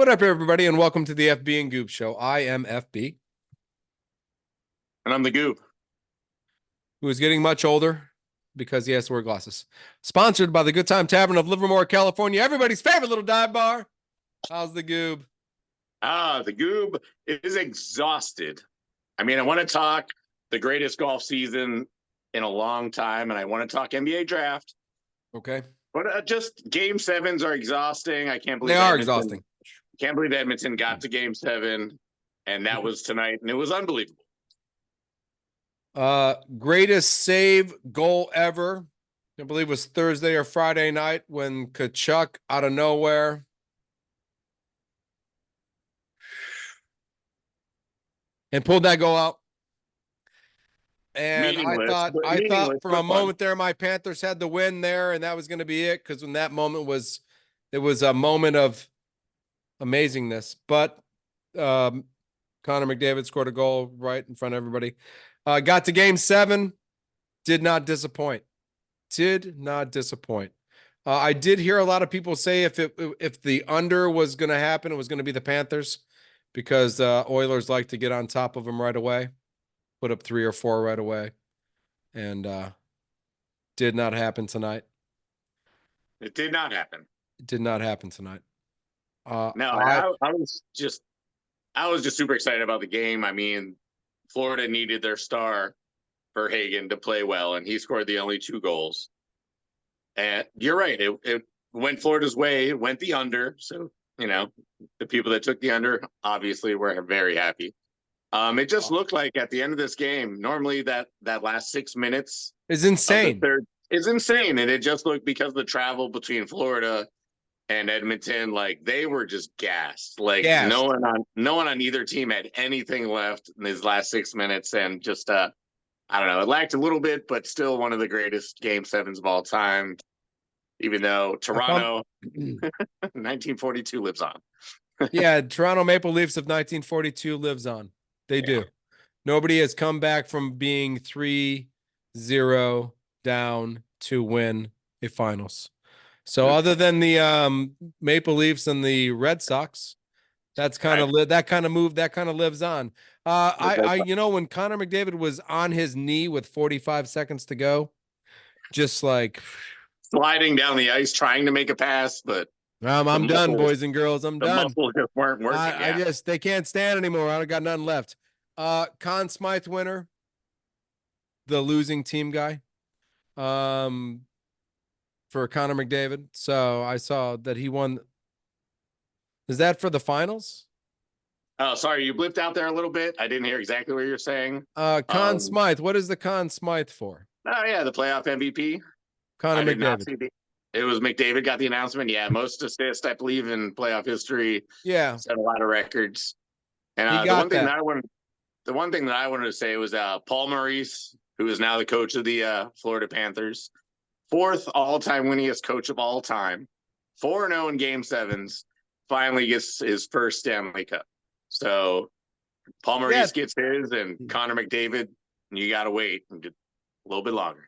What up, everybody, and welcome to the FB and Goob Show. I am FB, And I'm the Goob. who is getting much older because he has to wear glasses. Sponsored by the Good Time Tavern of Livermore, California, everybody's favorite little dive bar. How's the Goob? The Goob is exhausted. I want to talk the greatest golf season in a long time, and I want to talk NBA draft. Okay. But just game sevens are exhausting. I can't believe They are exhausting. Can't believe Edmonton got to game seven, and that was tonight, and it was unbelievable. Greatest save goal ever. I believe it was Thursday or Friday night when Kachuk out of nowhere and pulled that goal out. And I thought for a moment there, my Panthers had the win there, and that was going to be it. Because when that moment it was a moment of amazingness. But Connor McDavid scored a goal right in front of everybody. Got to game seven, did not disappoint. I did hear a lot of people say if the under was going to happen, it was going to be the Panthers, because Oilers like to get on top of them right away, put up 3 or 4 right away, and did not happen tonight. It did not happen. It did not happen tonight. I was just super excited about the game. Florida needed their star for Hagen to play well, and he scored the only 2 goals. And you're right. It went Florida's way. It went the under. So, the people that took the under obviously were very happy. It just looked like at the end of this game, normally that last 6 minutes is insane. Is insane. And it just looked, because of the travel between Florida and Edmonton, like they were just gassed. No one on either team had anything left in these last 6 minutes. And just I don't know, it lacked a little bit, but still one of the greatest game sevens of all time. Even though Toronto 1942 lives on. Yeah, Toronto Maple Leafs of 1942 lives on. They do. Nobody has come back from being 3-0 down to win a finals. So other than the Maple Leafs and the Red Sox, that kind of lives on. When Connor McDavid was on his knee with 45 seconds to go, just like sliding down the ice trying to make a pass, but I'm done, boys and girls. I'm done. The muscles just weren't working. They can't stand anymore. I don't got nothing left. Conn Smythe winner, the losing team guy, for Connor McDavid. So I saw that he won. Is that for the finals? Oh, sorry, you blipped out there a little bit. I didn't hear exactly what you're saying. Conn Smythe. What is the Conn Smythe for? Oh yeah, the playoff MVP. Connor McDavid. It was McDavid got the announcement. Yeah, most assists, I believe, in playoff history. Yeah, set a lot of records. And the one thing that I wanted to say was Paul Maurice, who is now the coach of the Florida Panthers, 4th all-time winningest coach of all time, 4-0 in game sevens, finally gets his first Stanley Cup. So Paul Maurice gets his, and Connor McDavid, you got to wait a little bit longer.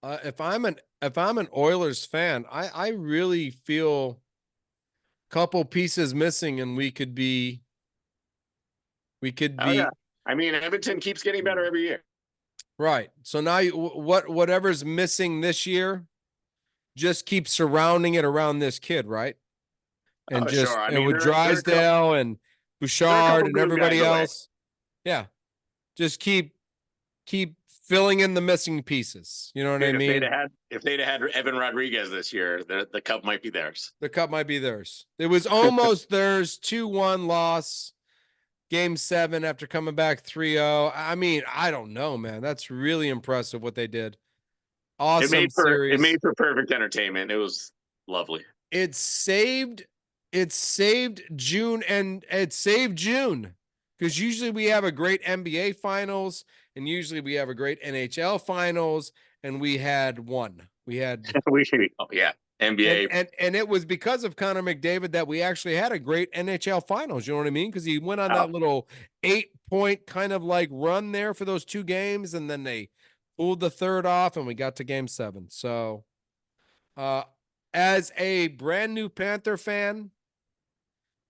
If I'm an Oilers fan, I really feel a couple pieces missing, and we could be. Yeah. Edmonton keeps getting better every year. Right. So now whatever's missing this year, just keep surrounding it around this kid, right? And with Drysdale and Bouchard and everybody else. Yeah. Just keep filling in the missing pieces. You know what I mean? If they'd had Evan Rodriguez this year, the cup might be theirs. The cup might be theirs. It was almost theirs. 2-1 loss. Game 7 after coming back 3-0. I don't know, man. That's really impressive what they did. Awesome series. It made for perfect entertainment. It was lovely. It saved June, because usually we have a great NBA finals, and usually we have a great NHL finals, and we had one. We had NBA, and it was because of Connor McDavid that we actually had a great NHL finals. You know what I mean? Because he went on that little 8-point kind of like run there for those 2 games, and then they pulled the 3rd off, and we got to game 7. So, as a brand new Panther fan,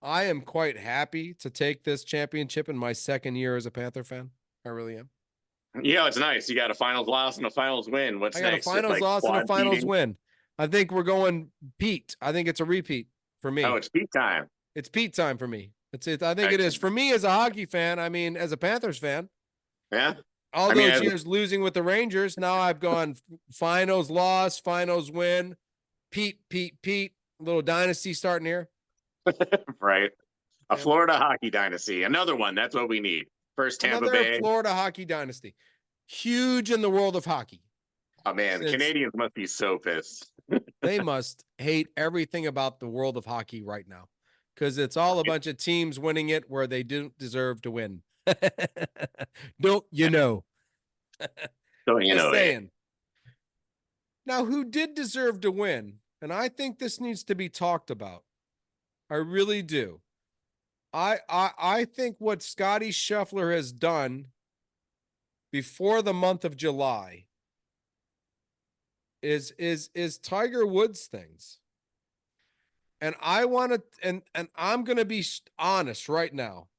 I am quite happy to take this championship in my second year as a Panther fan. I really am. Yeah, it's nice. You got a finals loss and a finals win. What's I got next? a Just finals like loss and a quad finals beating? win. I think we're going Pete. I think it's a repeat for me. Oh, it's peak time. It's Pete time for me. I think it is Excellent. for me as a hockey fan. I mean, as a Panthers fan, Yeah. all I mean, those years losing with the Rangers. Now I've gone finals loss, finals win. Pete. Little dynasty starting here. right. A Yeah. Florida hockey dynasty. Another one. That's what we need. First Tampa Another Bay. Florida hockey dynasty. Huge in the world of hockey. Oh man, the Canadians must be so pissed. They must hate everything about the world of hockey right now, because it's all a bunch of teams winning it where they didn't deserve to win. Don't you know? So you Just know saying. Now, who did deserve to win? And I think this needs to be talked about. I really do. I think what Scotty Scheffler has done before the month of July is Tiger Woods things. And I want to and I'm going to be honest right now.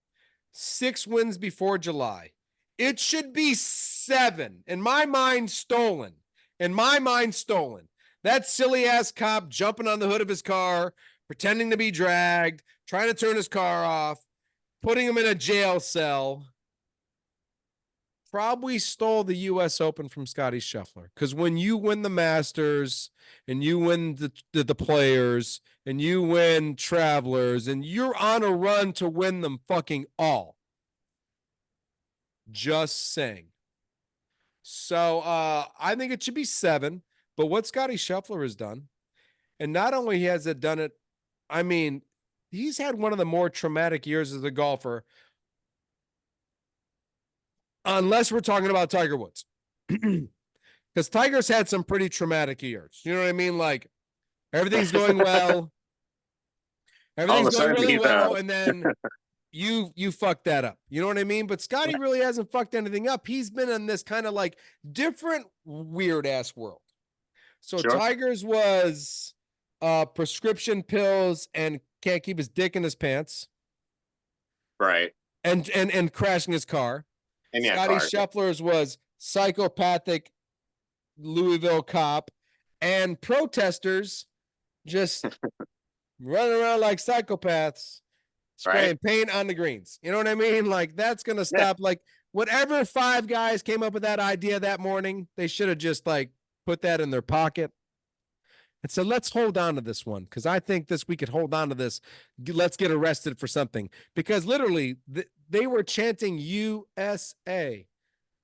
6 wins before July. It should be 7. In my mind, stolen. In my mind, stolen. That silly ass cop jumping on the hood of his car, pretending to be dragged, trying to turn his car off, putting him in a jail cell. Probably stole the U.S. Open from Scotty Scheffler. Because when you win the Masters and you win the Players and you win Travelers and you're on a run to win them fucking all. Just saying. So I think it should be 7. But what Scotty Scheffler has done, and not only has it done it, I mean, he's had one of the more traumatic years as a golfer. Unless we're talking about Tiger Woods. Because Tiger's had some pretty traumatic years. You know what I mean? Like, everything's going well. Everything's going really well. And then you fucked that up. You know what I mean? But Scotty really hasn't fucked anything up. He's been in this kind of like different weird ass world. So sure. Tiger's was prescription pills and can't keep his dick in his pants. Right. And crashing his car. And Scotty Scheffler's was psychopathic Louisville cop and protesters just running around like psychopaths, spraying paint on the greens. You know what I mean? Like, that's going to stop. Like, whatever 5 guys came up with that idea that morning, they should have just like put that in their pocket and said, let's hold on to this one. Because I think we could hold on to this. Let's get arrested for something. Because literally they were chanting USA.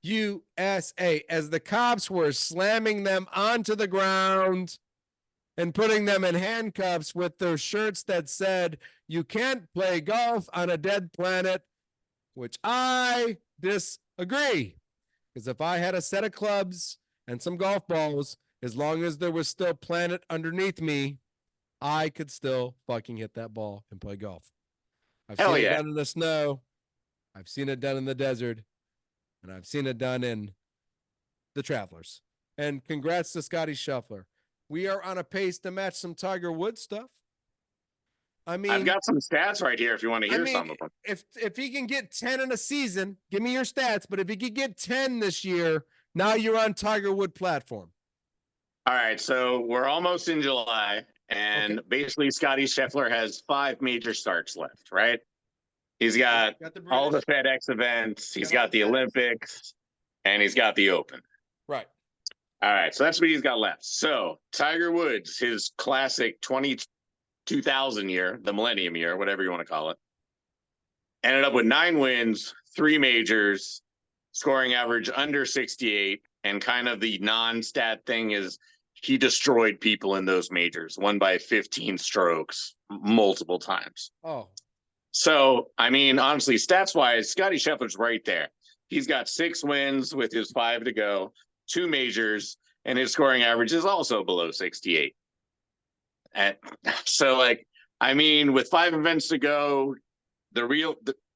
USA as the cops were slamming them onto the ground and putting them in handcuffs with their shirts that said, you can't play golf on a dead planet, which I disagree. Because if I had a set of clubs and some golf balls, as long as there was still planet underneath me, I could still fucking hit that ball and play golf. I've seen it done in the snow. I've seen it done in the desert. And I've seen it done in the Travelers. And congrats to Scotty Scheffler. We are on a pace to match some Tiger Woods stuff. I mean, I've got some stats right here if you want to hear some of them. If he can get 10 in a season, give me your stats. But if he could get 10 this year, now you're on Tiger Wood platform. All right. So we're almost in July. And basically, Scotty Scheffler has 5 major starts left, right? He's got all the FedEx events. He's got the Olympics, and he's got the Open. Right. All right. So that's what he's got left. So Tiger Woods, his classic 2000 year, the millennium year, whatever you want to call it, ended up with 9 wins, 3 majors, scoring average under 68. And kind of the non-stat thing is he destroyed people in those majors, won by 15 strokes multiple times. Oh. So, I mean, honestly, stats-wise, Scotty Scheffler's right there. He's got 6 wins with his 5 to go, 2 majors, and his scoring average is also below 68. And so, like, I mean, with 5 events to go,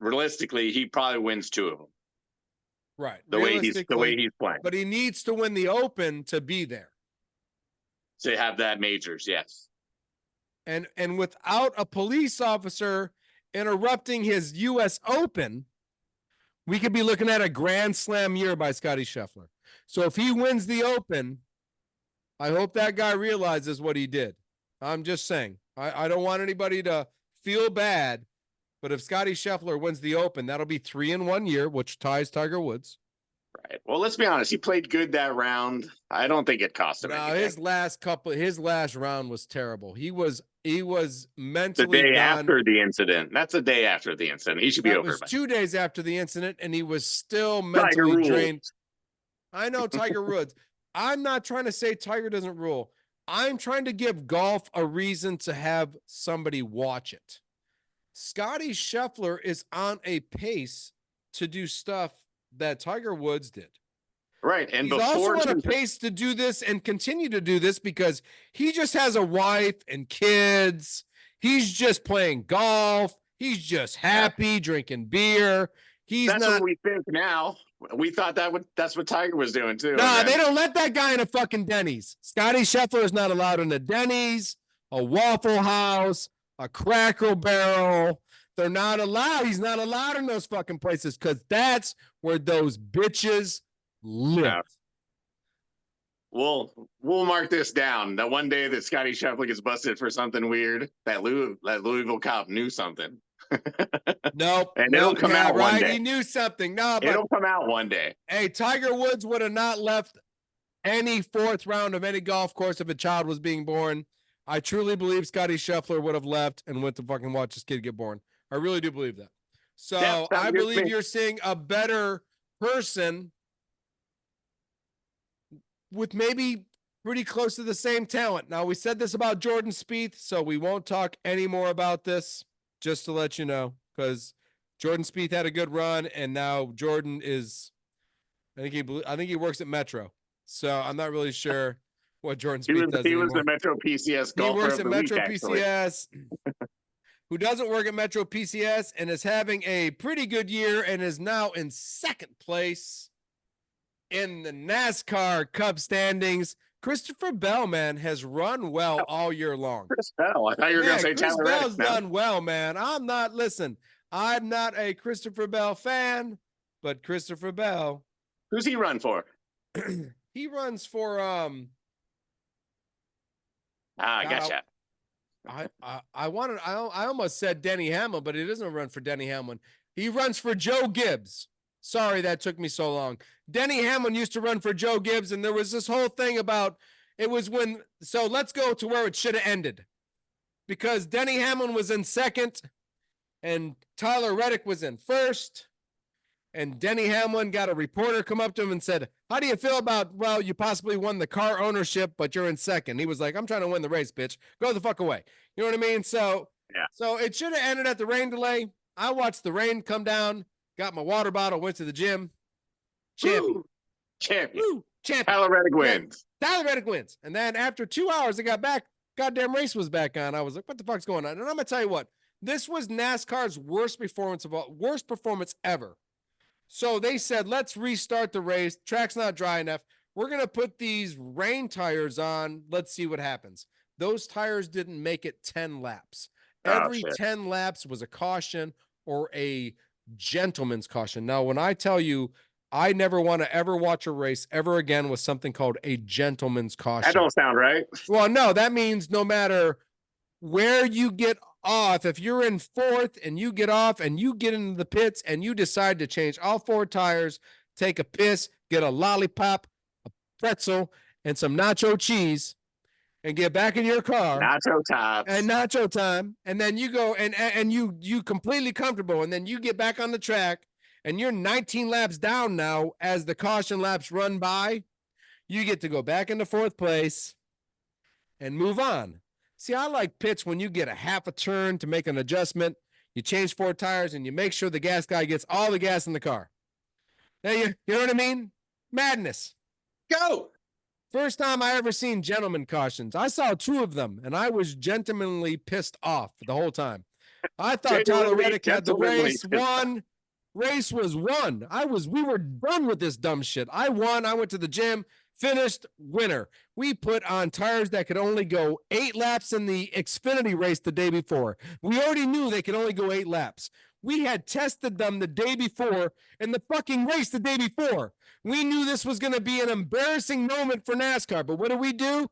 realistically, he probably wins 2 of them. Right. The way he's playing. But he needs to win the Open to be there. To have that majors, yes. And without a police officer interrupting his U.S. Open, we could be looking at a Grand Slam year by Scotty Scheffler. So if he wins the Open, I hope that guy realizes what he did. I'm just saying. I don't want anybody to feel bad, but if Scotty Scheffler wins the Open, that'll be 3 in 1 year, which ties Tiger Woods. Right. Well, let's be honest. He played good that round. I don't think it cost him anything. His last round was terrible. He was mentally the day done. After the incident. That's the day after the incident. He should be over. It was 2 days after the incident, and he was still mentally drained. I know Tiger Woods. I'm not trying to say Tiger doesn't rule. I'm trying to give golf a reason to have somebody watch it. Scotty Scheffler is on a pace to do stuff that Tiger Woods did. Right. And he's also on a pace to do this and continue to do this because he just has a wife and kids. He's just playing golf. He's just happy, drinking beer. That's what we think now. We thought that's what Tiger was doing too. Nah, they don't let that guy in a fucking Denny's. Scotty Scheffler is not allowed in a Denny's, a Waffle House, a Cracker Barrel. They're not allowed. He's not allowed in those fucking places because that's where those bitches live. Yeah. We'll mark this down. That one day that Scotty Scheffler gets busted for something weird, that Louisville cop knew something. Nope. And it'll come out one day. He knew something. No, but it'll come out one day. Hey, Tiger Woods would have not left any 4th round of any golf course if a child was being born. I truly believe Scotty Scheffler would have left and went to fucking watch his kid get born. I really do believe that. So yeah, I believe you're seeing a better person with maybe pretty close to the same talent. Now, we said this about Jordan Spieth, so we won't talk any more about this, just to let you know, because Jordan Spieth had a good run, and now Jordan is, I think he works at Metro. So I'm not really sure what Jordan Spieth does anymore. He was the Metro PCS golfer. He works at Metro PCS. Who doesn't work at Metro PCS and is having a pretty good year and is now in 2nd place in the NASCAR Cup standings. Christopher Bell, man, has run well all year long. Chris Bell. I thought you were going to say Tyler Reddick. Chris Bell's done well, man. I'm not a Christopher Bell fan, but Christopher Bell. Who's he run for? He runs for gotcha. I almost said Denny Hamlin, but he doesn't run for Denny Hamlin. He runs for Joe Gibbs. Sorry, that took me so long. Denny Hamlin used to run for Joe Gibbs, and there was this whole thing about so let's go to where it should have ended. Because Denny Hamlin was in 2nd, and Tyler Reddick was in 1st, and Denny Hamlin got a reporter come up to him and said, how do you feel about, well, you possibly won the car ownership, but you're in 2nd. He was like, I'm trying to win the race, bitch. Go the fuck away. You know what I mean? So, yeah. So it should have ended at the rain delay. I watched the rain come down, got my water bottle, went to the gym. Champion. Champion. Tyler Reddick wins. Tyler Reddick wins. And then after 2 hours, I got back. Goddamn race was back on. I was like, what the fuck's going on? And I'm going to tell you what. This was NASCAR's worst performance ever. So they said, let's restart the race. Track's not dry enough. We're going to put these rain tires on. Let's see what happens. Those tires didn't make it 10 laps. Every 10 laps was a caution or a gentleman's caution. Now, when I tell you, I never want to ever watch a race ever again with something called a gentleman's caution. That don't sound right. Well, no, that means no matter where you get off, if you're in 4th and you get off and you get into the pits and you decide to change all 4 tires, take a piss, get a lollipop, a pretzel, and some nacho cheese, and get back in your car. Nacho tops. And nacho time. And then you go and you completely comfortable. And then you get back on the track and you're 19 laps down now as the caution laps run by. You get to go back into 4th place and move on. See, I like pits when you get a half a turn to make an adjustment. You change 4 tires and you make sure the gas guy gets all the gas in the car. Now, you know what I mean? Madness. Go. First time I ever seen gentleman cautions. I saw 2 of them, and I was gentlemanly pissed off the whole time. I thought Tyler Reddick had the race won. Race was won. We were done with this dumb shit. I won. I went to the gym, finished, winner. We put on tires that could only go 8 laps in the Xfinity race the day before. We already knew they could only go 8 laps. We had tested them the day before in the fucking race the day before. We knew this was going to be an embarrassing moment for NASCAR, but what do?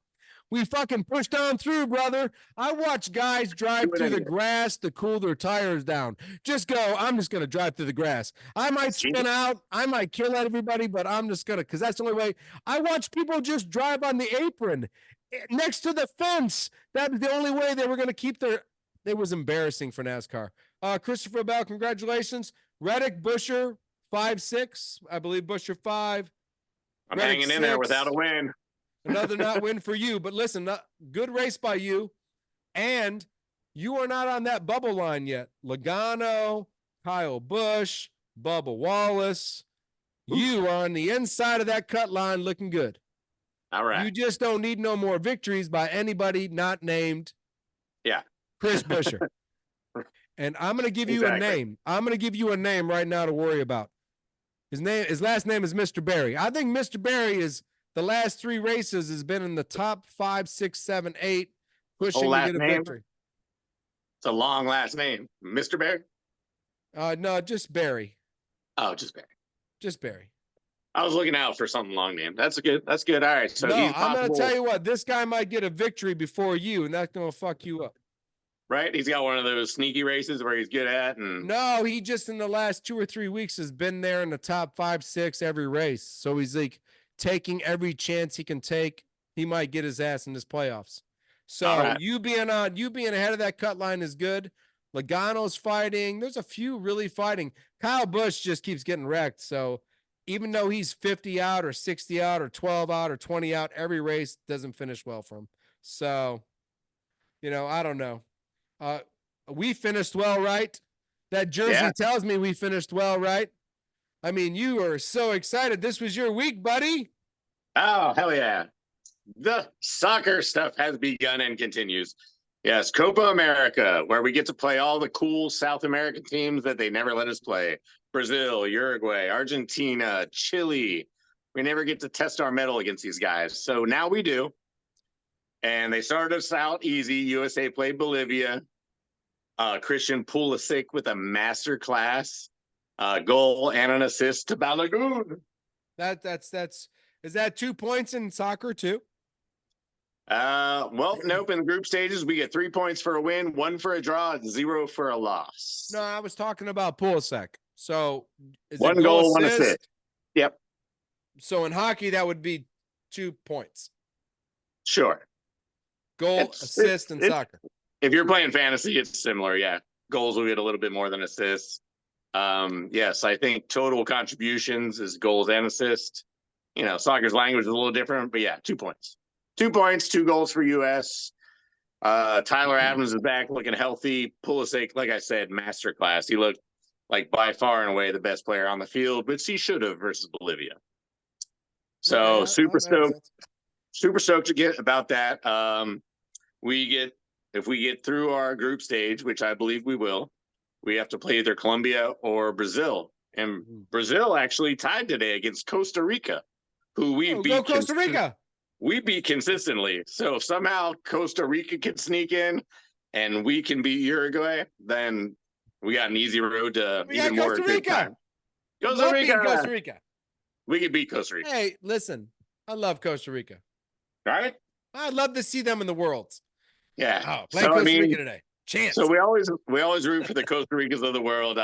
We fucking pushed on through, brother. I watch guys drive through the grass to cool their tires down. Just go, I'm just going to drive through the grass. I might spin out. I might kill everybody, but I'm just going to, because that's the only way. I watch people just drive on the apron next to the fence. That was the only way they were going to keep their, it was embarrassing for NASCAR. Christopher Bell, congratulations. Reddick, Busher, 5-6. I believe Busher 5. I'm Reddick, hanging in 6. There without a win. Another not win for you, but listen, good race by you. And you are not on that bubble line yet. Logano, Kyle Busch, Bubba Wallace. Oof. You are on the inside of that cut line looking good. All right. You just don't need no more victories by anybody not named Chris Buescher. And I'm going to give you a name. I'm going to give you a name right now to worry about. His last name is Mr. Barry. I think Mr. Barry is the last 3 races has been in the top 5, 6, 7, 8, pushing to get a victory. It's a long last name. Mr. Barry? No, just Barry. Oh, just Barry. Just Barry. I was looking out for something long name. That's good. All right. So no, I'm going to tell you what, this guy might get a victory before you, and that's going to fuck you up. Right? He's got one of those sneaky races where he's good at. And no, he just in the last 2 or 3 weeks has been there in the top 5, 6 every race. So he's like taking every chance he can take. He might get his ass in this playoffs. So you being ahead of that cut line is good. Logano's fighting. There's a few really fighting. Kyle Busch just keeps getting wrecked. So even though he's 50 out or 60 out or 12 out or 20 out, every race doesn't finish well for him. So, I don't know. We finished well, right? That jersey tells me we finished well, right? I mean, you are so excited. This was your week, buddy. Oh, hell yeah. The soccer stuff has begun and continues. Yes, Copa America, where we get to play all the cool South American teams that they never let us play. Brazil, Uruguay, Argentina, Chile. We never get to test our mettle against these guys. So now we do. And they started us out easy. USA played Bolivia. Christian Pulisic with a master class goal and an assist to Balogun. Is that 2 points in soccer too? Well, nope. In the group stages, we get 3 points for a win, 1 for a draw, 0 for a loss. No, I was talking about Pulisic. So is 1 goal, 1 assist. Yep. So in hockey, that would be 2 points. Sure. Goal, assist, and soccer. If you're playing fantasy, it's similar. Yeah. Goals will get a little bit more than assists. Yes, I think total contributions is goals and assists. Soccer's language is a little different, but yeah, 2 points. 2 points, 2 goals for US. Tyler Adams is back looking healthy. Pulisic, like I said, masterclass. He looked like by far and away the best player on the field, which he should have versus Bolivia. So super stoked to get about that. If we get through our group stage, which I believe we will, we have to play either Colombia or Brazil. And Brazil actually tied today against Costa Rica, who we beat. Go Costa Rica. We beat consistently. So if somehow Costa Rica can sneak in and we can beat Uruguay, then we got an easy road to even more good time. Costa Rica. We can beat Costa Rica. Hey, listen, I love Costa Rica. Right? I'd love to see them in the Worlds. Yeah. Oh, play Costa Rica today. Chance. So we always root for the Costa Ricas of the world.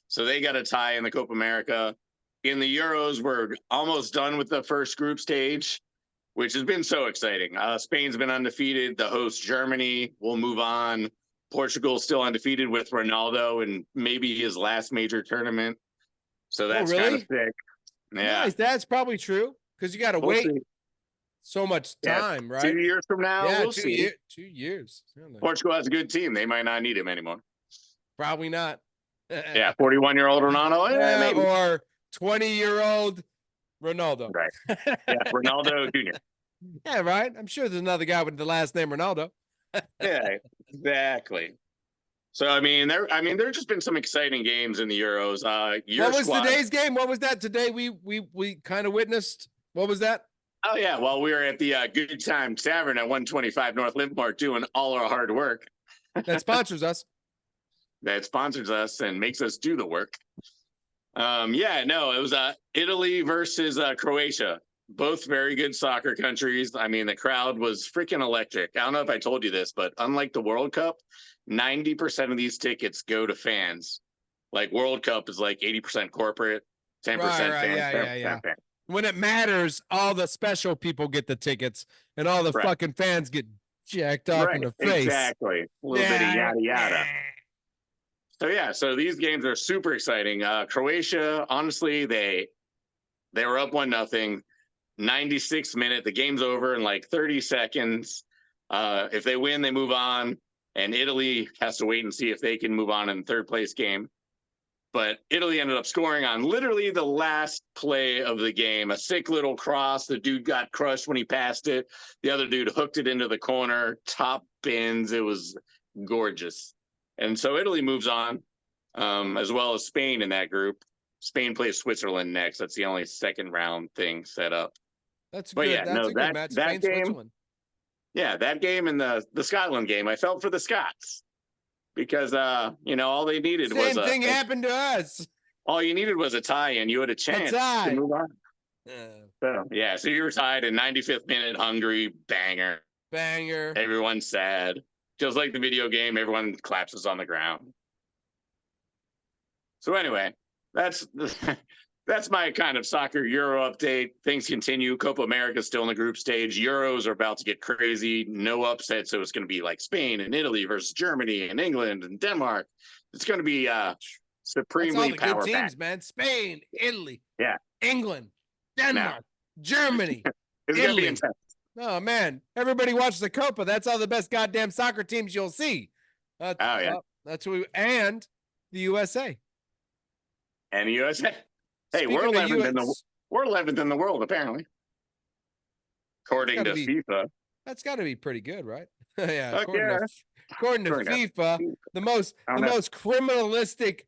So they got a tie in the Copa America. In the Euros, we're almost done with the first group stage, which has been so exciting. Spain's been undefeated. The host Germany will move on. Portugal's still undefeated with Ronaldo and maybe his last major tournament. So that's kind of sick. Yeah, nice. That's probably true because you got to wait so much time, right? 2 years from now, yeah, we'll see. 2 years. Portugal has a good team. They might not need him anymore. Probably not. Yeah, 41-year-old Ronaldo, maybe. Or 20-year-old Ronaldo. Right. Yeah, Ronaldo Jr. Yeah, right. I'm sure there's another guy with the last name Ronaldo. Yeah, exactly. So there's just been some exciting games in the Euros. What was today's game? What was that today? We kind of witnessed. What was that? Oh yeah, well we were at the Good Time Tavern at 125 North Livermore doing all our hard work. That sponsors us. That sponsors us and makes us do the work. Yeah, no, it was Italy versus Croatia. Both very good soccer countries. I mean, the crowd was freaking electric. I don't know if I told you this, but unlike the World Cup, 90% of these tickets go to fans. Like World Cup is like 80% corporate, 10% fans. Yeah. When it matters, all the special people get the tickets and all the fucking fans get jacked off in the face. Exactly. A little bit of yada yada. So yeah, so these games are super exciting. Croatia, honestly, they were up 1-0, 96th minute. The game's over in like 30 seconds. If they win, they move on, and Italy has to wait and see if they can move on in the third place game. But Italy ended up scoring on literally the last play of the game. A sick little cross. The dude got crushed when he passed it. The other dude hooked it into the corner. Top bins. It was gorgeous. And so Italy moves on, as well as Spain in that group. Spain plays Switzerland next. That's the only second round thing set up. That's good. Yeah, that's a good match. Spain, game, Switzerland. Yeah, that game and the Scotland game, I felt for the Scots. Because all they needed was same thing happened to us. All you needed was a tie, and you had a chance to move on. So you were tied in 95th minute. Hungary banger. Everyone's sad, just like the video game. Everyone collapses on the ground. So anyway, that's my kind of soccer Euro update. Things continue. Copa America's still in the group stage. Euros are about to get crazy. No upset, so it's going to be like Spain and Italy versus Germany and England and Denmark. It's going to be supremely That's all the power good teams, packed. man. Spain, Italy, yeah, England, Denmark, Germany. It's going to be intense. Oh man, everybody watch the Copa. That's all the best goddamn soccer teams you'll see. That's who and the USA. And the USA. Hey, we're 11th in the world, apparently. According to FIFA. That's got to be pretty good, right? Yeah, according to FIFA, the most criminalistic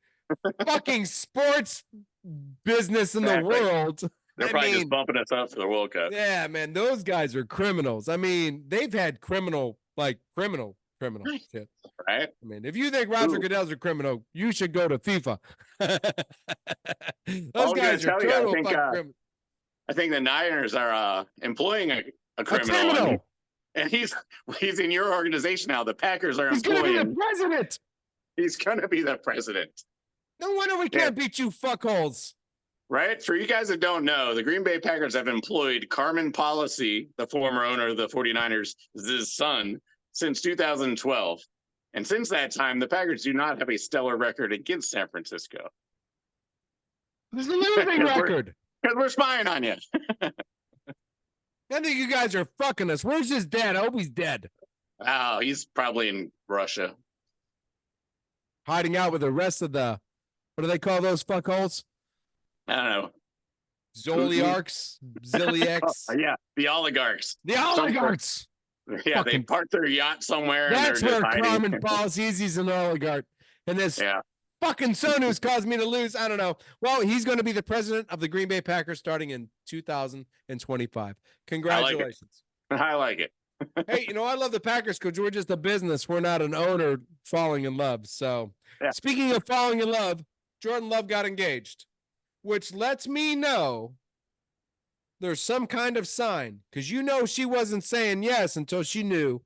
fucking sports business in the world. They're probably just bumping us up for the World Cup. Yeah, man, those guys are criminals. I mean, they've had criminal shit. Right? I mean, if you think Roger Goodell's a criminal, you should go to FIFA. Those guys are total fucking criminals. I think the Niners are employing a criminal. And he's in your organization now. The Packers are employing. He's going to be the president. He's going to be the president. No wonder we can't beat you fuckholes. Right? For you guys that don't know, the Green Bay Packers have employed Carmen Policy, the former owner of the 49ers, his son, since 2012. And since that time, the Packers do not have a stellar record against San Francisco. There's a losing record. Because we're spying on you. I think you guys are fucking us. Where's his dad? I hope he's dead. Oh, he's probably in Russia. Hiding out with the rest of the, what do they call those fuckholes? I don't know. Zoliarchs, Ziliacs. Yeah, the oligarchs. The oligarchs. Yeah, they park their yacht somewhere. That's where Carmen Policy's an oligarch. And this fucking son who's caused me to lose, I don't know. Well, he's going to be the president of the Green Bay Packers starting in 2025. Congratulations. I like it. Hey, I love the Packers because we're just a business. We're not an owner falling in love. So speaking of falling in love, Jordan Love got engaged, which lets me know there's some kind of sign, because she wasn't saying yes until she knew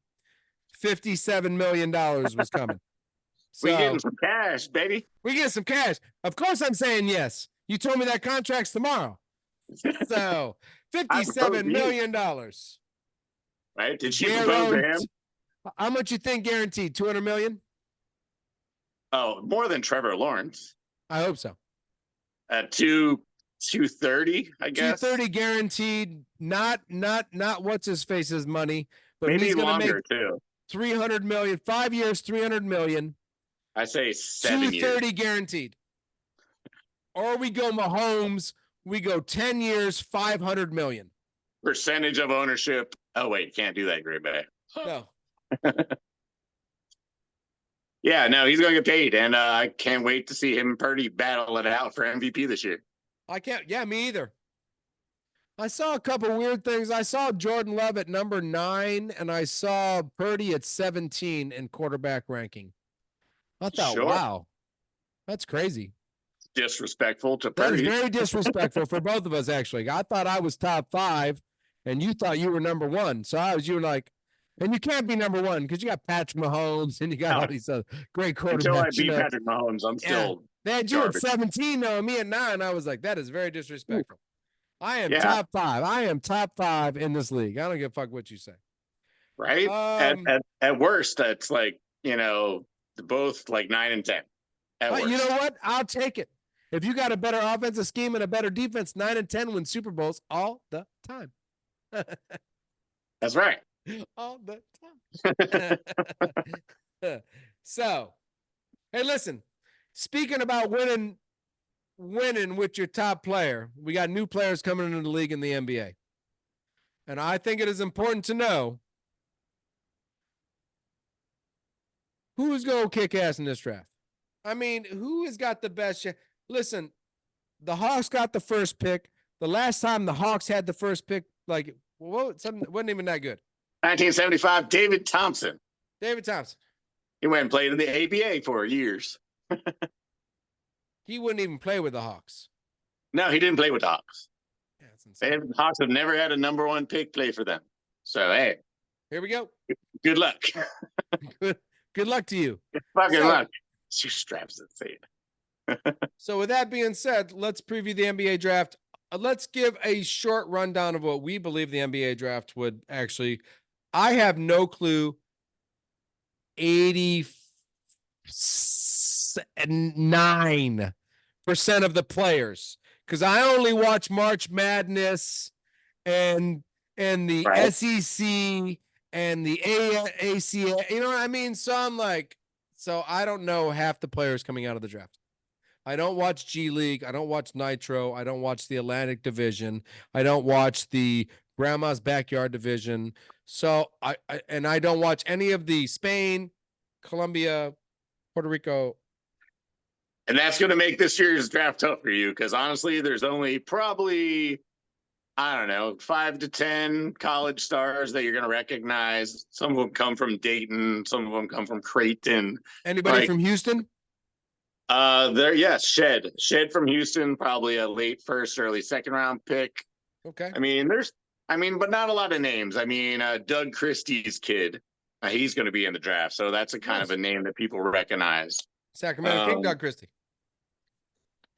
$57 million was coming. We getting some cash, baby. We get some cash. Of course I'm saying yes. You told me that contract's tomorrow. So $57 million. Right? Did she propose to him? How much you think guaranteed? 200 million? Oh, more than Trevor Lawrence. I hope so. At 230, I guess. 230 guaranteed. Not what's his face's money, but maybe he's going to make too. 300 million. 5 years, 300 million. I say 7 years. 230 guaranteed. Or we go Mahomes. We go 10 years, 500 million. Percentage of ownership. Oh wait, can't do that, Green Bay. No. Yeah, no, he's going to get paid, and I can't wait to see him and Purdy battle it out for MVP this year. I can't. Yeah, me either. I saw a couple weird things. I saw Jordan Love at number 9, and I saw Purdy at 17 in quarterback ranking. I thought, Sure. wow, that's crazy. Disrespectful to That is Purdy. very disrespectful for both of us, actually. I thought I was top 5, and you thought you were number 1. So you were like, and you can't be number 1 because you got Patrick Mahomes and you got all these great quarterbacks. Until I beat Patrick Mahomes, I'm still They had you at 17, though, me at 9. I was like, that is very disrespectful. I am top 5. I am top 5 in this league. I don't give a fuck what you say. Right? At worst, that's like, both like 9 and 10. You know what? I'll take it. If you got a better offensive scheme and a better defense, 9 and 10 win Super Bowls all the time. That's right. All the time. So, hey, listen. Speaking about winning with your top player, we got new players coming into the league in the NBA. And I think it is important to know who's going to kick ass in this draft. I mean, who has got the best shot? Listen, the Hawks got the first pick. The last time the Hawks had the first pick, something wasn't even that good. 1975, David Thompson. He went and played in the ABA for years. He wouldn't even play with the Hawks. No, he didn't play with the Hawks. Yeah, that's insane. The Hawks have never had a number 1 pick play for them. So, hey. Here we go. Good luck. Good luck to you. Fucking luck. Two straps insane. So with that being said, let's preview the NBA draft. Let's give a short rundown of what we believe the NBA draft would actually. I have no clue. 89% of the players, because I only watch March Madness and the SEC and the ACA. You know what I mean? So I'm like, I don't know half the players coming out of the draft. I don't watch G League. I don't watch Nitro. I don't watch the Atlantic Division. I don't watch the Grandma's Backyard Division. So I don't watch any of the Spain, Colombia, Puerto Rico. And that's going to make this year's draft tough for you because honestly, there's only probably, 5 to 10 college stars that you're going to recognize. Some of them come from Dayton. Some of them come from Creighton. Anybody from Houston? Shed from Houston, probably a late first, early second round pick. Okay. But not a lot of names. Doug Christie's kid, he's going to be in the draft. So that's a kind of a name that people recognize. Sacramento King, Doug Christie.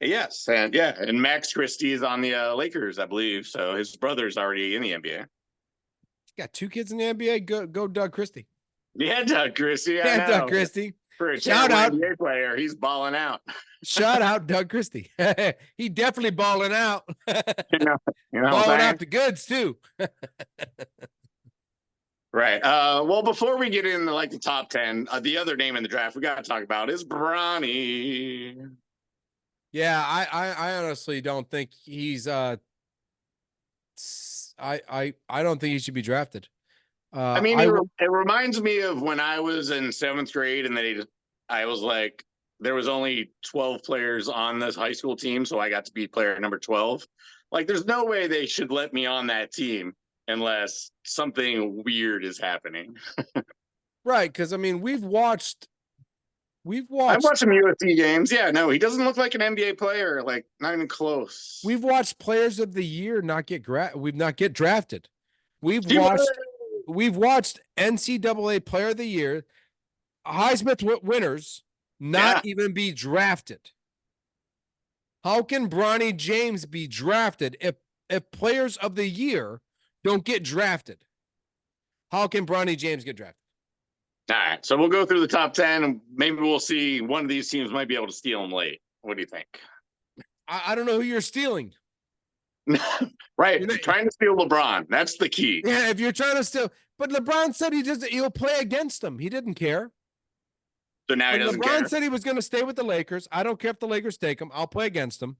Yes. And Max Christie is on the Lakers, I believe. So his brother's already in the NBA. He's got 2 kids in the NBA. Go Doug Christie. Yeah, Doug Christie. Yeah, Doug Christie. For a shout out NBA player, he's balling out. Shout out Doug Christie. He definitely balling out. Balling out the goods too. Right. Well, before we get into the top 10, the other name in the draft we got to talk about is Bronny. Yeah, I honestly don't think he's I don't think he should be drafted. It reminds me of when I was in 7th grade and I was like, there was only 12 players on this high school team, so I got to be player number 12. There's no way they should let me on that team unless something weird is happening. Right, because we've watched. I've watched some USC games. Yeah, no, he doesn't look like an NBA player. Not even close. We've watched players of the year not get drafted. We've watched NCAA Player of the Year, Heisman winners not even be drafted. How can Bronny James be drafted if players of the year don't get drafted? How can Bronny James get drafted? All right, so we'll go through the top 10, and maybe we'll see one of these teams might be able to steal him late. What do you think? I don't know who you're stealing. Right, you're trying to steal LeBron. That's the key. Yeah, if you're trying to steal. But LeBron said he'll play against them. He didn't care. So now he doesn't care. LeBron said he was going to stay with the Lakers. I don't care if the Lakers take him. I'll play against them.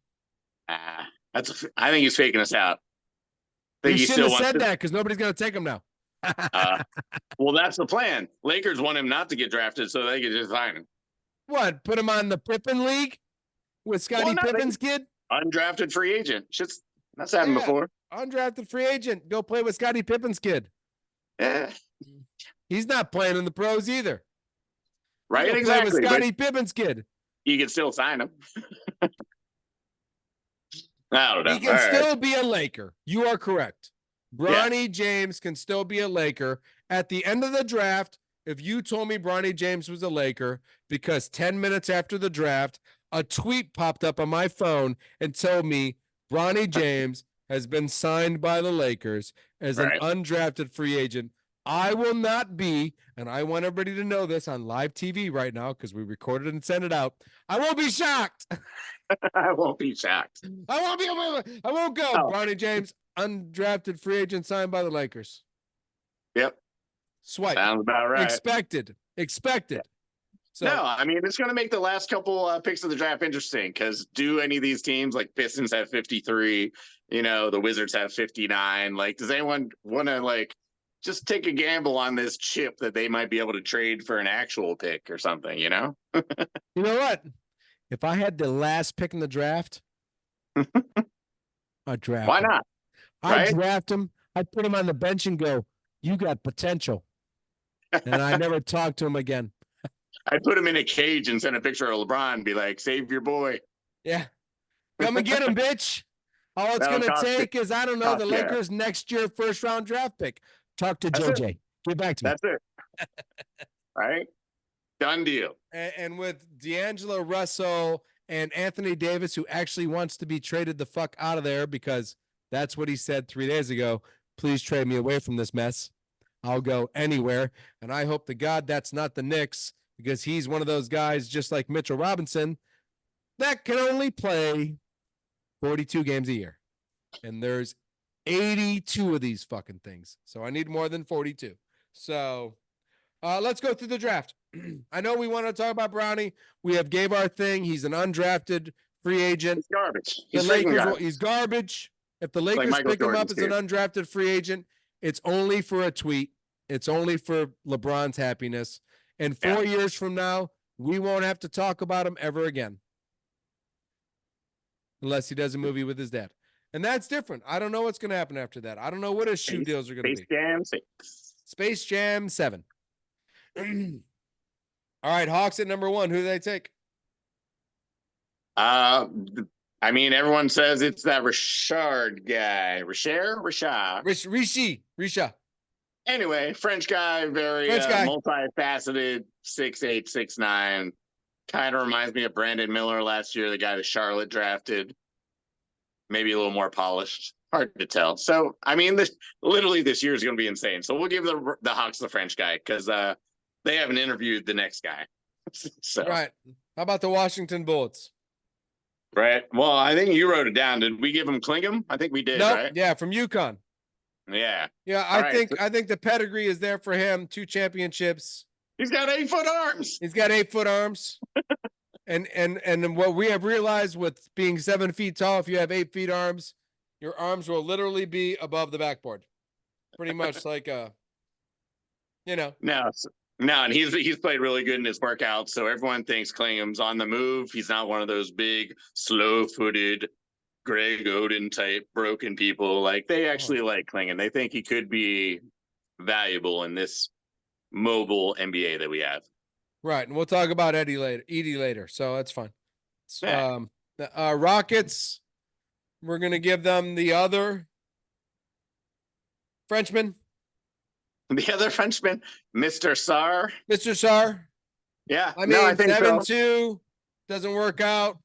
I think he's faking us out. He shouldn't have said that because nobody's going to take him now. Well, that's the plan. Lakers want him not to get drafted so they can just sign him. What? Put him on the Pippen League with Scottie Pippen's kid? Undrafted free agent. That's happened before. undrafted free agent. Go play with Scottie Pippen's kid. Yeah. He's not playing in the pros either. Right, exactly. Play with Scottie Pippen's kid. You can still sign him. I don't know. He can still be a Laker. You are correct. Bronny James can still be a Laker. At the end of the draft, if you told me Bronny James was a Laker, because 10 minutes after the draft, a tweet popped up on my phone and told me Bronny James has been signed by the Lakers as an undrafted free agent, I will not be, and I want everybody to know this on live TV right now because we recorded and sent it out. I won't be shocked. I won't be shocked. I won't go. Oh. Bronny James, undrafted free agent signed by the Lakers. Yep. Swipe. Sounds about right. Expected. So, no, I mean, it's going to make the last couple picks of the draft interesting because do any of these teams, like Pistons have 53, the Wizards have 59. Like, does anyone want to, just take a gamble on this chip that they might be able to trade for an actual pick or something, You know what? If I had the last pick in the draft, I'd draft Why him. not? I'd draft him. I'd put him on the bench and go, you got potential. And I never talk to him again. I'd put him in a cage and send a picture of LeBron and be like, save your boy. Yeah. Come and get him, bitch. All it's going to take is, I don't know, the Lakers next year first round draft pick. Talk to JJ. Get back to me. That's it. Right? Done deal. And with D'Angelo Russell and Anthony Davis, who actually wants to be traded the fuck out of there because that's what he said 3 days ago. Please trade me away from this mess. I'll go anywhere. And I hope to God that's not the Knicks because he's one of those guys just like Mitchell Robinson that can only play 42 games a year. And there's 82 of these fucking things. So I need more than 42. So let's go through the draft. I know we want to talk about Bronny. We have gave our thing. He's an undrafted free agent. He's garbage. He's garbage. If the Lakers pick him up as an undrafted free agent, it's only for a tweet. It's only for LeBron's happiness. And 4 years from now, we won't have to talk about him ever again. Unless he does a movie with his dad. And that's different. I don't know what's going to happen after that. I don't know what his shoe deals are going to be. Space Jam 6. Space Jam 7. All right, Hawks at number 1. Who do they take? I mean, everyone says it's that Richard guy. Risha. Anyway, French guy, very multifaceted, 6'8", 6'9". Kind of reminds me of Brandon Miller last year, the guy that Charlotte drafted. Maybe a little more polished. Hard to tell. So, I mean, this year is going to be insane. So we'll give the Hawks the French guy because they haven't interviewed the next guy. So. Right. How about the Washington Bullets? Right. Well, I think you wrote it down. Did we give him Klingam? I think we did, right? Yeah, from UConn. Yeah. Yeah, I think the pedigree is there for him. 2 championships. He's got 8-foot arms. And what we have realized with being 7 feet tall, if you have 8 feet arms, your arms will literally be above the backboard. Pretty much like No, and he's played really good in his workouts, so everyone thinks Klingham's on the move. He's not one of those big, slow-footed, Greg Oden type broken people. Like, they actually like Klingham. They think he could be valuable in this mobile NBA that we have. Right, and we'll talk about Edie later, so that's fine. Rockets, we're going to give them the other Frenchman. The other Frenchman, Mr. Sarr. Mr. Sarr. Yeah. I mean, 7'2", doesn't work out.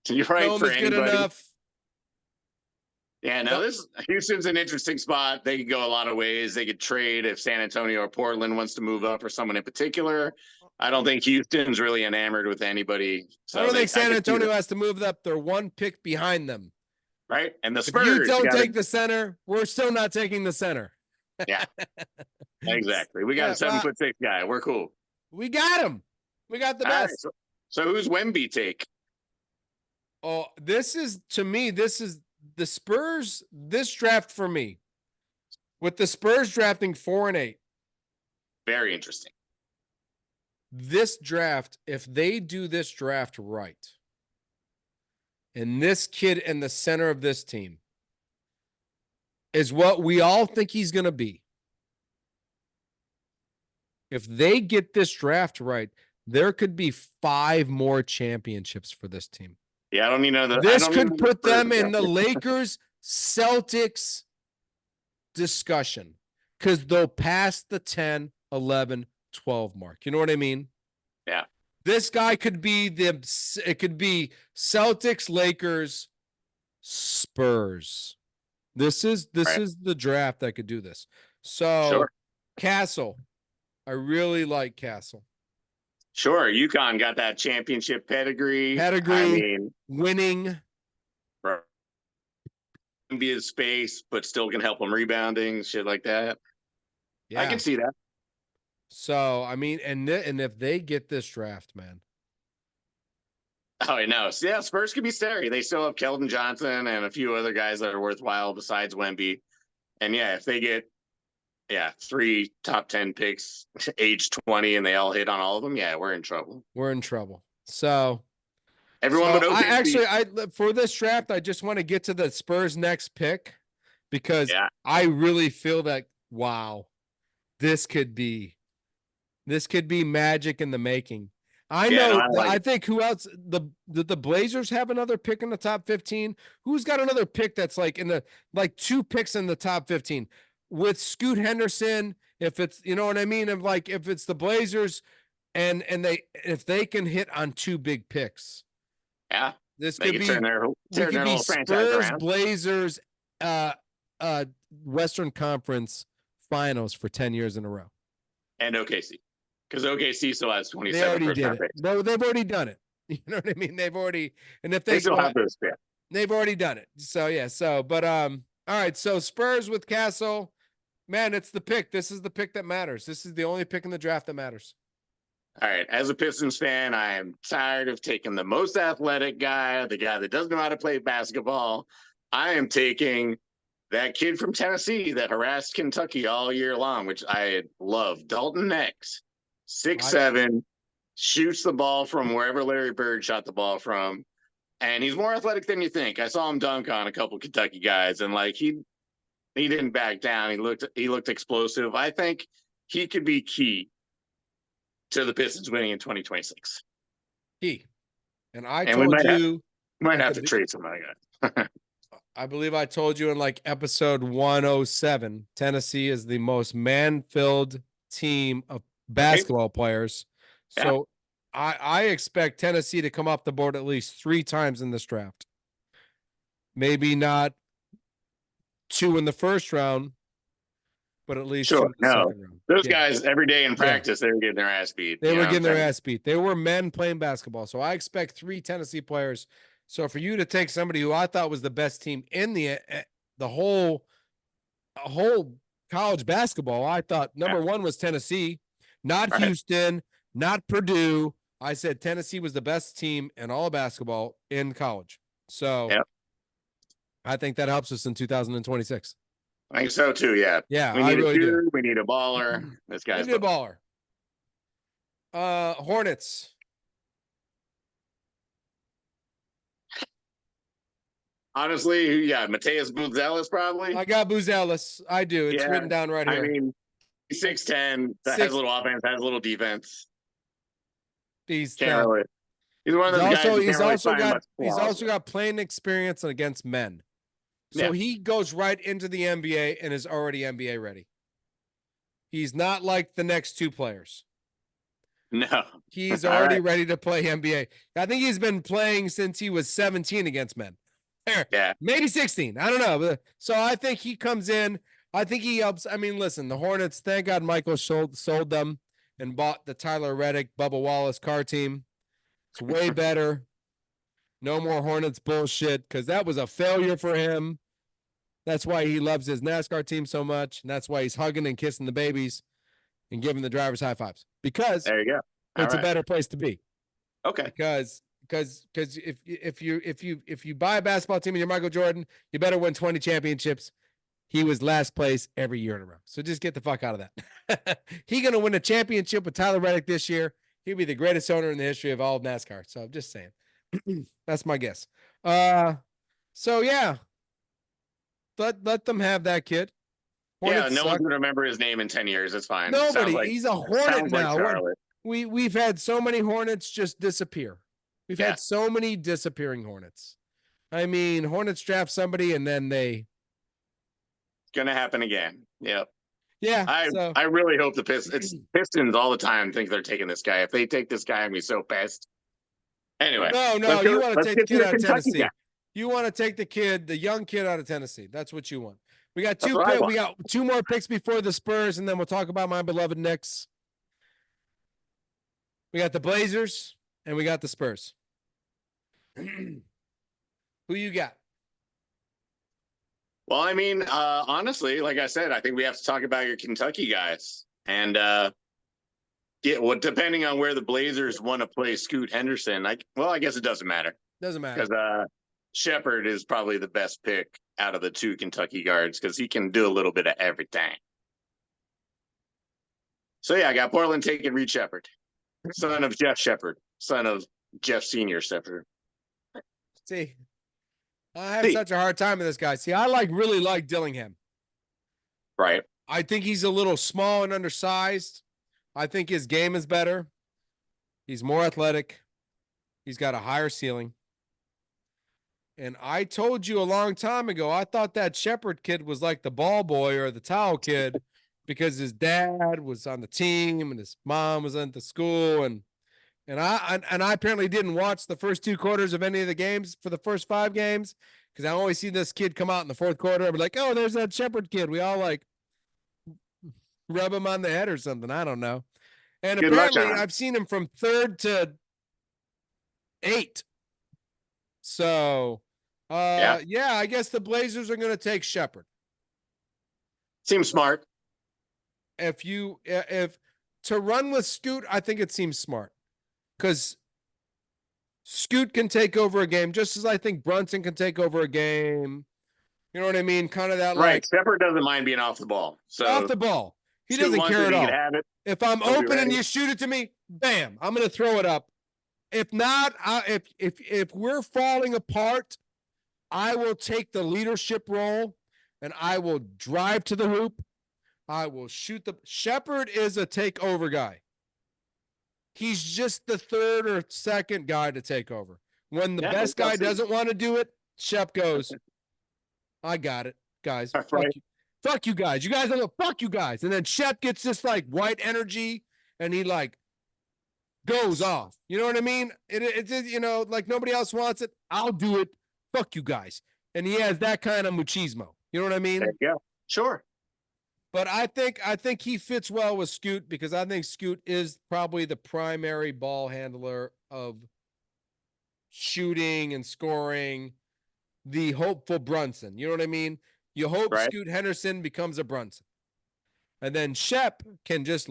You're right for anybody. Good enough. Yeah, no, Houston's an interesting spot. They could go a lot of ways. They could trade if San Antonio or Portland wants to move up or someone in particular. I don't think Houston's really enamored with anybody. So I don't think San Antonio has to move up. They're 1 pick behind them. Right. And the Spurs. If you don't take the center, we're still not taking the center. Yeah, exactly. We got a 7'6" guy. We're cool. We got him. We got the best. Right, so who's Wemby take? Oh, this is the Spurs. This draft for me, with the Spurs drafting 4 and 8. Very interesting. This draft, if they do this draft right, and this kid in the center of this team, is what we all think he's going to be. If they get this draft right, there could be 5 more championships for this team. Yeah, I don't even know that. This could put them in the Lakers Celtics discussion because they'll pass the 10, 11, 12 mark. You know what I mean? Yeah. This guy could be it could be Celtics, Lakers, Spurs. This is the draft that could do this. So sure. Castle, I really like Castle. Sure, UConn got that championship pedigree. I mean, winning. Be his space, but still can help him rebounding, shit like that. Yeah. I can see that. So, I mean, and if they get this draft, man. Oh, I know. So, yeah, Spurs could be scary. They still have Keldon Johnson and a few other guys that are worthwhile besides Wemby. And yeah, if they get 3 top 10 picks, age 20, and they all hit on all of them, yeah, we're in trouble. We're in trouble. So everyone but OKC. I for this draft, I just want to get to the Spurs' next pick because I really feel that this could be magic in the making. I know. I think who else? The Blazers have another pick in the top 15. Who's got another pick that's like in the 2 picks in the top 15 with Scoot Henderson? If it's, you know what I mean, if it's the Blazers and if they can hit on 2 big picks, this could be Spurs Blazers Western Conference Finals for 10 years in a row. And OKC. Because OKC still has 27. They already did it. No, they've already done it. You know what I mean? They've already, and if they still have those, they've already done it. So but all right. So Spurs with Castle, man, it's the pick. This is the pick that matters. This is the only pick in the draft that matters. All right. As a Pistons fan, I am tired of taking the most athletic guy, the guy that doesn't know how to play basketball. I am taking that kid from Tennessee that harassed Kentucky all year long, which I love, Dalton Nex. 6'7", shoots the ball from wherever Larry Bird shot the ball from, and he's more athletic than you think. I saw him dunk on a couple Kentucky guys, and he didn't back down. He looked explosive. I think he could be key to the Pistons winning in 2026. And we might have to trade somebody. I believe I told you in episode 107, Tennessee is the most man-filled team of basketball players. So I expect Tennessee to come off the board at least 3 times in this draft. Maybe not 2 in the first round, but at least 2 in the second round. Those guys every day in practice, they were getting their ass beat. They were getting their ass beat. They were men playing basketball. So I expect 3 Tennessee players. So for you to take somebody who I thought was the best team in the whole college basketball, I thought number 1 was Tennessee. Not Houston, not Purdue. I said Tennessee was the best team in all of basketball in college. So I think that helps us in 2026. I think so too, yeah. Yeah, we need a shooter, we need a baller. This guy's a baller. Hornets. Honestly, Mateus Buzelis probably. I got Buzelis. I do. It's written down right here. I mean, 6'10", has a little offense, has a little defense. He's one of those guys. He's also got playing experience against men. So he goes right into the NBA and is already NBA ready. He's not like the next 2 players. No. He's already ready to play NBA. I think he's been playing since he was 17 against men. Maybe 16. I don't know. So I think he comes in. I think he helps. I mean, listen, the Hornets, thank God Michael sold them and bought the Tyler Reddick, Bubba Wallace car team. It's way better. No more Hornets bullshit because that was a failure for him. That's why he loves his NASCAR team so much. And that's why he's hugging and kissing the babies and giving the drivers high fives because there you go. It's a better place to be. Okay. Because if you buy a basketball team and you're Michael Jordan, you better win 20 championships. He was last place every year in a row. So just get the fuck out of that. He's going to win a championship with Tyler Reddick this year. He'll be the greatest owner in the history of all of NASCAR. So I'm just saying. That's my guess. So, yeah. let them have that kid. Hornets no one's gonna remember his name in 10 years. It's fine. Nobody. He's a Hornet now. Like we've had so many Hornets just disappear. We've had so many disappearing Hornets. I mean, Hornets draft somebody and then they. It's gonna happen again. Yep. Yeah. I really hope the Pistons all the time think they're taking this guy. If they take this guy, I'm gonna be so pissed. Anyway. No, you want to take the kid out of Tennessee. Guy. You want to take the young kid out of Tennessee. That's what you want. We got we got 2 more picks before the Spurs, and then we'll talk about my beloved Knicks. We got the Blazers and we got the Spurs. Who you got? Well, I mean, honestly, like I said, I think we have to talk about your Kentucky guys. And depending on where the Blazers want to play Scoot Henderson, I guess it doesn't matter. Doesn't matter. Because Shepard is probably the best pick out of the 2 Kentucky guards because he can do a little bit of everything. So, yeah, I got Portland taking Reed Shepard, son of Jeff Shepard, son of Jeff Sr. Shepard. See, I have such a hard time with this guy. See, I really like Dillingham. Right. I think he's a little small and undersized. I think his game is better. He's more athletic. He's got a higher ceiling. And I told you a long time ago, I thought that Shepard kid was like the ball boy or the towel kid because his dad was on the team and his mom was at the school. And I apparently didn't watch the first 2 quarters of any of the games for the first 5 games because I always see this kid come out in the 4th quarter and be like, oh, there's that Shepard kid. We all rub him on the head or something. I don't know. And good apparently I've seen him from 3rd to 8. So, I guess the Blazers are going to take Shepard. Seems smart. If to run with Scoot, I think it seems smart because Scoot can take over a game just as I think Brunson can take over a game. You know what I mean? Kind of that right. Shepard doesn't mind being off the ball. So off the ball. He doesn't care at all. If I'm open and you shoot it to me, bam, I'm going to throw it up. If not, if we're falling apart, I will take the leadership role and I will drive to the hoop. I will shoot Shepard is a takeover guy. He's just the 3rd or 2nd guy to take over. When the best guy doesn't want to do it, Shep goes, I got it, guys. Fuck you guys. You guys don't know, fuck you guys. And then Shep gets this white energy and he goes off. You know what I mean? It's nobody else wants it. I'll do it. Fuck you guys. And he has that kind of machismo. You know what I mean? There you go. Sure. But I think he fits well with Scoot because I think Scoot is probably the primary ball handler of shooting and scoring, the hopeful Brunson. You know what I mean? You hope Scoot Henderson becomes a Brunson. And then Shep can just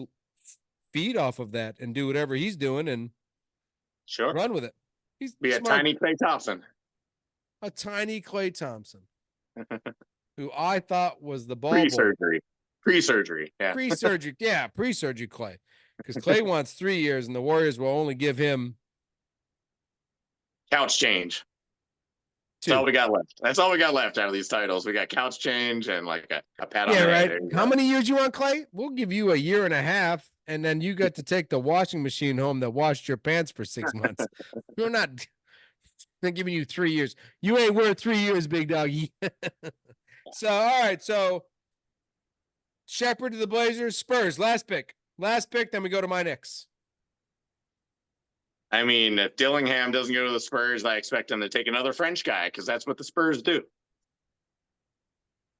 feed off of that and do whatever he's doing and run with it. He's a tiny Klay Thompson. A tiny Klay Thompson. Who I thought was the ball pre-surgery. Yeah. Pre-surgery. Yeah, pre-surgery Klay. Because Klay wants 3 years and the Warriors will only give him couch change. 2. That's all we got left. That's all we got left out of these titles. We got couch change and a pat on the head. How many years you want, Klay? We'll give you a year and a half, and then you get to take the washing machine home that washed your pants for 6 months. We're not giving you 3 years. You ain't worth 3 years, big doggy. So, all right. So, Shepard to the Blazers, Spurs, last pick, then we go to my Knicks. I mean, if Dillingham doesn't go to the Spurs, I expect him to take another French guy because that's what the Spurs do.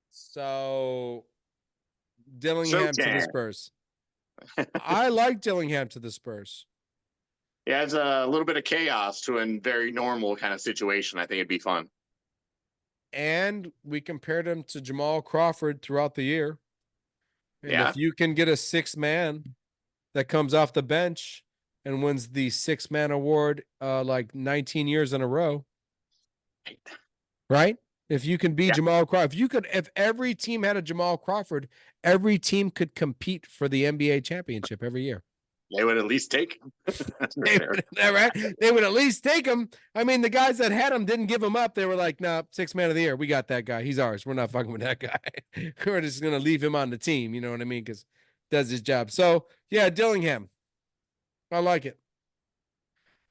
So, Dillingham to the Spurs. I like Dillingham to the Spurs. Yeah, it's a little bit of chaos to a very normal kind of situation. I think it'd be fun. And we compared him to Jamal Crawford throughout the year. And if you can get a 6th man that comes off the bench and wins the 6th man award 19 years in a row, right? If you can beat Jamal Crawford, if every team had a Jamal Crawford, every team could compete for the NBA championship every year. They would at least take him. They would at least take him. I mean, the guys that had him didn't give him up. They were like, "No, nah, 6th man of the year. We got that guy. He's ours. We're not fucking with that guy. We're just gonna leave him on the team." You know what I mean? Because does his job. So yeah, Dillingham. I like it.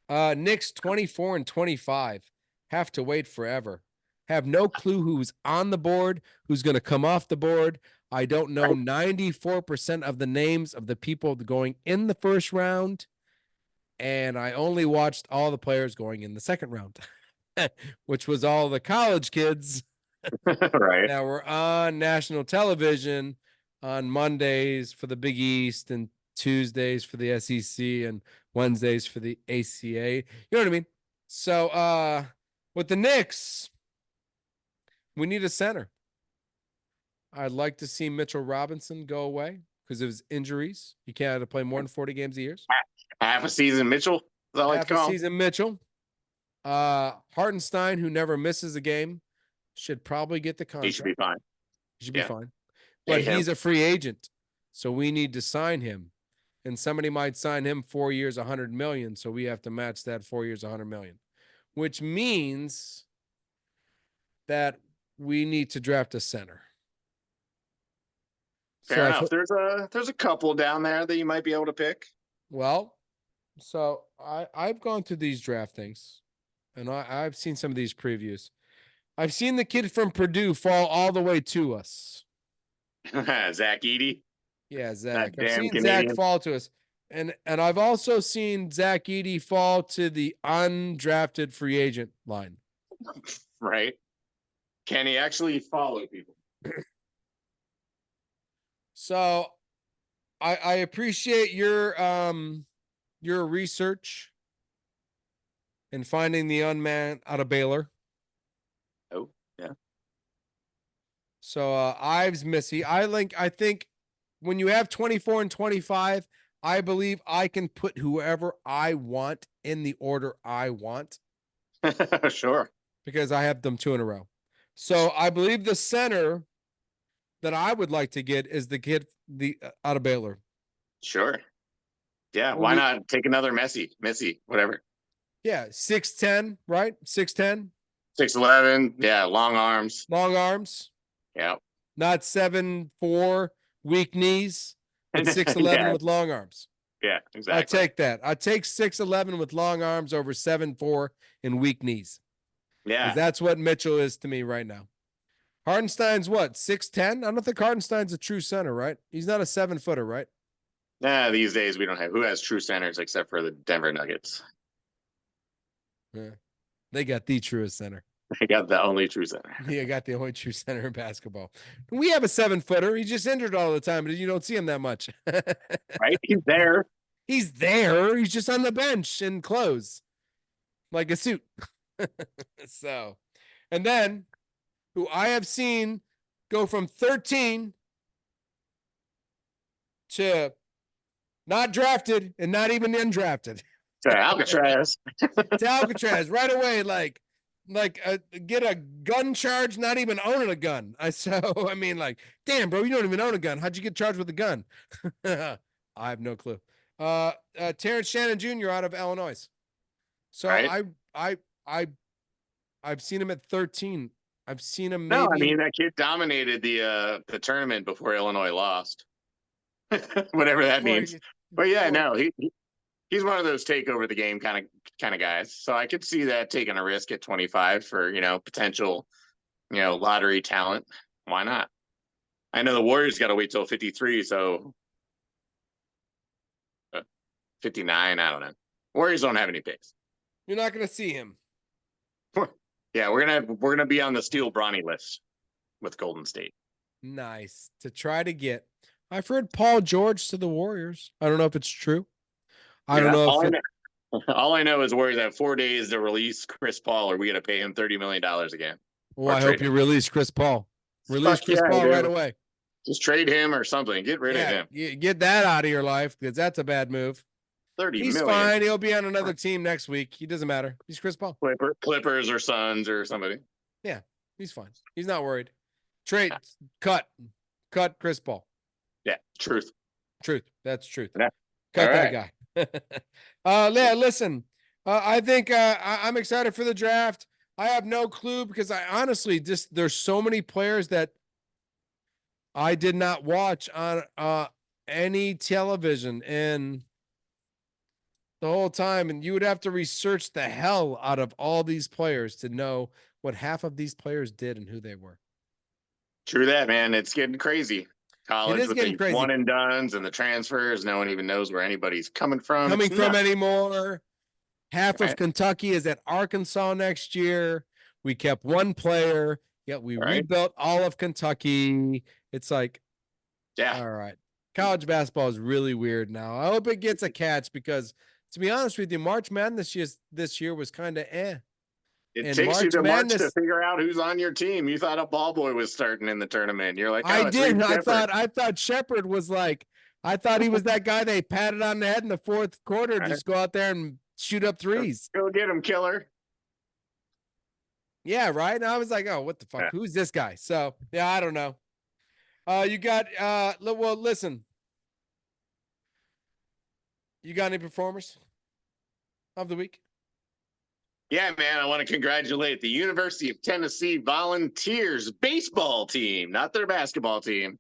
Knicks 24 and 25. Have to wait forever. Have no clue who's on the board, who's going to come off the board. I don't know 94% of the names of the people going in the first round. And I only watched all the players going in the second round, which was all the college kids right. that were on national television on Mondays for the Big East and Tuesdays for the SEC and Wednesdays for the ACA. You know what I mean? So with the Knicks, we need a center. I'd like to see Mitchell Robinson go away because of his injuries. He can't have to play more than 40 games a year. Half a season Mitchell. Half a season Mitchell. Hartenstein, who never misses a game, should probably get the contract. He should be fine. He should be fine. But he's a free agent. So we need to sign him. And somebody might sign him 4 years, $100 million. So we have to match that 4 years, $100 million, which means that we need to draft a center. Fair enough. There's a couple down there that you might be able to pick. Well, so I've gone through these draft things, and I've seen some of these previews. I've seen the kid from Purdue fall all the way to us. Zach Edey. Yeah, Zach. I've seen Canadian. Zach fall to us. And I've also seen Zach Edey fall to the undrafted free agent line. Right. Can he actually follow people? So I appreciate your research and finding the unman out of Baylor. Oh, yeah. So Ives Missy. I think when you have 24 and 25, I believe I can put whoever I want in the order I want. Sure. Because I have them 2 in a row. So I believe the center that I would like to get is the kid out of Baylor. Sure. Yeah, why not take another Messi, whatever. Yeah, 6'10", right? 6'10". 6'11", yeah, long arms. Long arms. Yeah. Not 7'4", weak knees, but 6'11" yeah. With long arms. Yeah, exactly. I take that. I take 6'11" with long arms over 7'4" and weak knees. Yeah. That's what Mitchell is to me right now. Hartenstein's what, 6'10"? I don't think Hartenstein's a true center, right? He's not a 7-footer, right? Nah, these days we don't have. Who has true centers except for the Denver Nuggets? Yeah. They got the truest center. They got the only true center. Yeah, got the only true center in basketball. We have a 7-footer. He's just injured all the time, but you don't see him that much. Right? He's there. He's there. He's just on the bench in clothes, like a suit. So, and then who I have seen go from 13 to not drafted and not even undrafted. To Alcatraz. To Alcatraz right away, like get a gun charge, not even owning a gun. I mean, like, damn, bro, you don't even own a gun. How'd you get charged with a gun? I have no clue. Terrence Shannon Jr. out of Illinois. So right. I've seen him at 13. I've seen him. No, I mean that kid dominated the tournament before Illinois lost. Whatever that means. But yeah, no, he's one of those take over the game kind of guys. So I could see that taking a risk at 25 for, potential, lottery talent. Why not? I know the Warriors got to wait till 53, so 59, I don't know. Warriors don't have any picks. You're not going to see him. Yeah, we're going to be on the Steel Bronny list with Golden State. Nice. To try to get. I've heard Paul George to the Warriors. I don't know if it's true. I don't know if all I know is Warriors have 4 days to release Chris Paul, or we got to pay him $30 million again. Well, I hope you release Chris Paul. Release Chris Paul right away. Just trade him or something. Get rid of him. Get that out of your life, because that's a bad move. He's fine. He'll be on another team next week. He doesn't matter. He's Chris Paul. Clippers or Suns or somebody. Yeah, he's fine. He's not worried. Trade, cut Chris Paul. Yeah, truth. That's truth. Yeah. Cut that guy. Yeah, listen, I think I'm excited for the draft. I have no clue because I honestly just there's so many players that I did not watch on any television and the whole time, and you would have to research the hell out of all these players to know what half of these players did and who they were. True that, man. It's getting crazy. It College is with getting the crazy. one and dones and the transfers. No one even knows where anybody's coming from. Anymore. Half of Kentucky is at Arkansas next year. We kept one player, yet we rebuilt all of Kentucky. It's like, yeah. All right. College basketball is really weird now. I hope it gets a catch because, to be honest with you, March Madness this year was kind of eh. It takes you to March to figure out who's on your team. You thought a ball boy was starting in the tournament. You're like, oh, I did. I thought Shepard was like, I thought he was that guy they patted on the head in the fourth quarter. Just go out there and shoot up threes. Go get him, killer. Yeah, right. And I was like, oh, what the fuck? Yeah. Who's this guy? So yeah, I don't know. You got well, listen. You got any performers of the week? Yeah, man. I want to congratulate the University of Tennessee Volunteers baseball team, not their basketball team,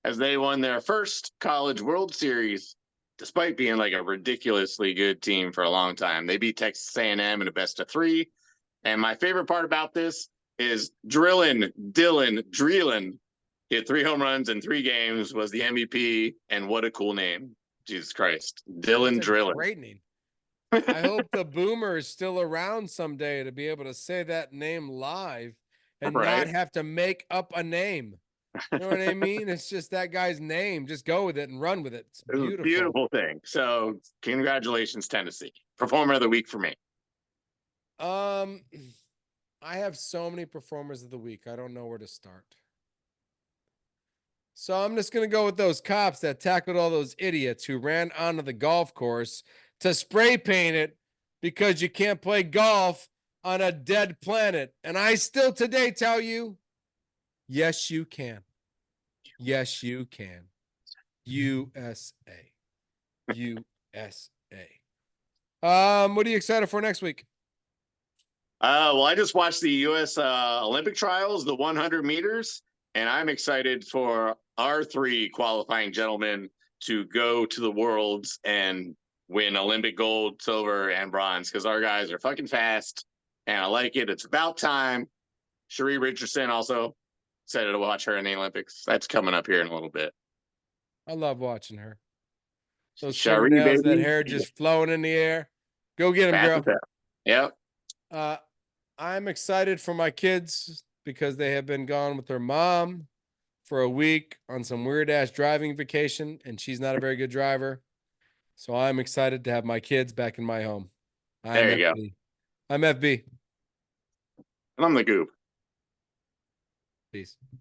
as they won their first College World Series, despite being like a ridiculously good team for a long time. They beat Texas A&M in a best of 3. And my favorite part about this is Dylan Drellin hit 3 home runs in 3 games, was the MVP, and what a cool name. Jesus Christ. Dylan Drellin. Great name. I hope the boomer is still around someday to be able to say that name live and not have to make up a name. You know what I mean? It's just that guy's name. Just go with it and run with it. It's beautiful. Beautiful thing. So congratulations, Tennessee. Performer of the week for me. I have so many performers of the week. I don't know where to start. So I'm just going to go with those cops that tackled all those idiots who ran onto the golf course to spray paint it because you can't play golf on a dead planet. And I still today tell you, yes, you can. Yes, you can. USA. USA. What are you excited for next week? Well, I just watched the U.S. Olympic trials, the 100 meters, and I'm excited for our 3 qualifying gentlemen to go to the Worlds and win Olympic gold, silver, and bronze, because our guys are fucking fast, and I like it. It's about time. Cherie Richardson also excited to watch her in the Olympics. That's coming up here in a little bit. I love watching her. Those fingernails, that hair just flowing in the air. Go get them, girl. Yep. I'm excited for my kids because they have been gone with their mom for a week on some weird ass driving vacation, and she's not a very good driver. So I'm excited to have my kids back in my home. There you go. I'm FB. And I'm the Goob. Peace.